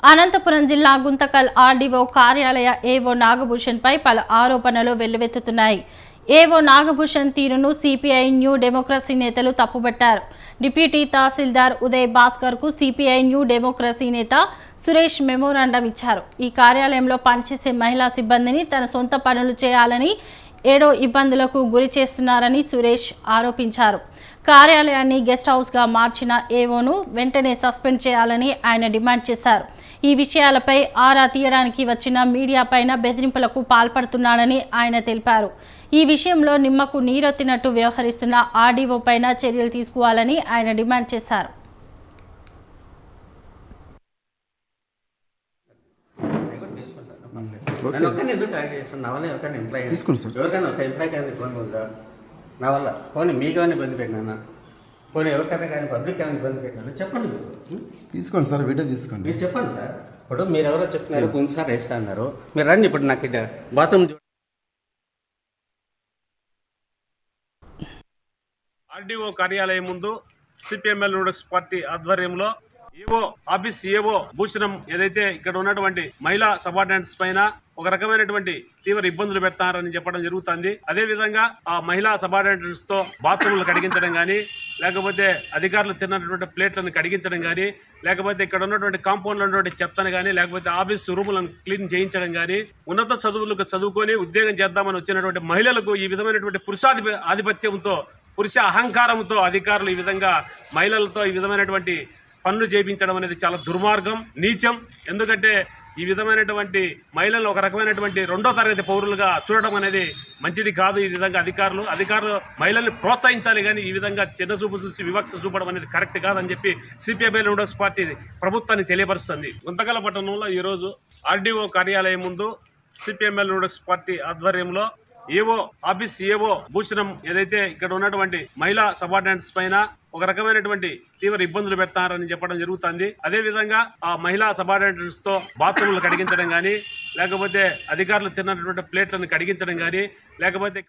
అనంతపురం జిల్లా గుంతకల్ ఆర్డీఓ కార్యాలయ ఏవో నాగభూషణ్ పై పలు ఆరోపణలు వెల్లువెత్తుతున్నాయి. ఏవో నాగభూషణ్ తీరును సిపిఐ న్యూ డెమోక్రసీ నేతలు తప్పుబట్టారు. డిప్యూటీ తహసీల్దార్ ఉదయ్ భాస్కర్ కు సిపిఐ న్యూ డెమోక్రసీ నేత సురేష్ మెమోరాండం ఇచ్చారు. ఈ కార్యాలయంలో పనిచేసే మహిళా సిబ్బందిని తన సొంత పనులు చేయాలని ఏడో ఇబ్బందులకు గురి చేస్తున్నారని సురేష్ ఆరోపించారు. కార్యాలయాన్ని గెస్ట్ హౌస్గా మార్చిన ఏవోను వెంటనే సస్పెండ్ చేయాలని ఆయన డిమాండ్ చేశారు. ఈ విషయాలపై ఆరా తీయడానికి వచ్చిన మీడియాపైన బెదిరింపులకు పాల్పడుతున్నాడని ఆయన తెలిపారు. ఈ విషయంలో నిమ్మకు నీరెత్తినట్టు వ్యవహరిస్తున్న ఆర్డీఓ పైన చర్యలు తీసుకోవాలని ఆయన డిమాండ్ చేశారు. నా వల్ల పోనీ మీకు ఏమైనా ఇబ్బంది పెట్టినా, పోనీ ఎవరికైనా కానీ పబ్లిక్ ఏమైనా ఇబ్బంది పెట్టినా చెప్పండి. మీరు తీసుకోండి సార్, వీడియో తీసుకోండి. మీరు చెప్పండి సార్. ఇప్పుడు మీరు ఎవరో చెప్తున్నారు, కొన్నిసార్లు వేస్తా అన్నారు. మీరు రండి, ఇప్పుడు నాకు బాత్రూమ్. ఆర్డీఓ కార్యాలయం ముందు సిపిఎంఎల్ రూడక్స్ పార్టీ ఆధ్వర్యంలో ఏవో భూషణం ఏదైతే ఇక్కడ ఉన్నటువంటి మహిళా సబార్డినేట్స్ పైన ఒక రకమైనటువంటి తీవ్ర ఇబ్బందులు పెడతారని చెప్పడం జరుగుతుంది. అదే విధంగా ఆ మహిళా సబార్డినేట్స్ తో బాత్రూమ్లు కడిగించడం కానీ, లేకపోతే అధికారులు తిన్నటువంటి ప్లేట్లను కడిగించడం కానీ, లేకపోతే ఇక్కడ ఉన్నటువంటి కాంపౌండ్ లో ఉన్నటువంటి చెత్తను కానీ, లేకపోతే ఆఫీస్ రూములను క్లీన్ చేయించడం కానీ, ఉన్నత చదువులకు చదువుకొని ఉద్యోగం చేద్దామని వచ్చినటువంటి మహిళలకు ఈ విధమైనటువంటి ఆధిపత్యంతో, పురుష అహంకారంతో అధికారులు ఈ విధంగా మహిళలతో ఈ విధమైనటువంటి పనులు చేయించడం అనేది చాలా దుర్మార్గం, నీచం. ఎందుకంటే ఈ విధమైనటువంటి మహిళలు ఒక రకమైనటువంటి రెండో తరగతి పౌరులుగా చూడడం అనేది మంచిది కాదు. ఈ విధంగా అధికారులు మహిళల్ని ప్రోత్సహించాలి, కానీ ఈ విధంగా చిన్న చూపు చూసి వివక్ష చూపడం అనేది కరెక్ట్ కాదని చెప్పి సిపిఐఎల్ రూడక్స్ పార్టీ ప్రభుత్వాన్ని తెలియపరుస్తుంది. గుంతకల్ పట్టణంలో ఈరోజు ఆర్డీఓ కార్యాలయం ముందు సిపిఎంఎల్ రూడక్స్ పార్టీ ఆధ్వర్యంలో ఏవో భూషణం ఏదైతే ఇక్కడ ఉన్నటువంటి మహిళా సబార్డినేట్స్ పైన ఒక రకమైనటువంటి తీవ్ర ఇబ్బందులు పెడతారని చెప్పడం జరుగుతుంది. అదే విధంగా ఆ మహిళా సబార్డినేట్స్ తో బాత్రూమ్లు కడిగించడం కానీ, లేకపోతే అధికారులు తిన్నటువంటి ప్లేట్లను కడిగించడం కానీ, లేకపోతే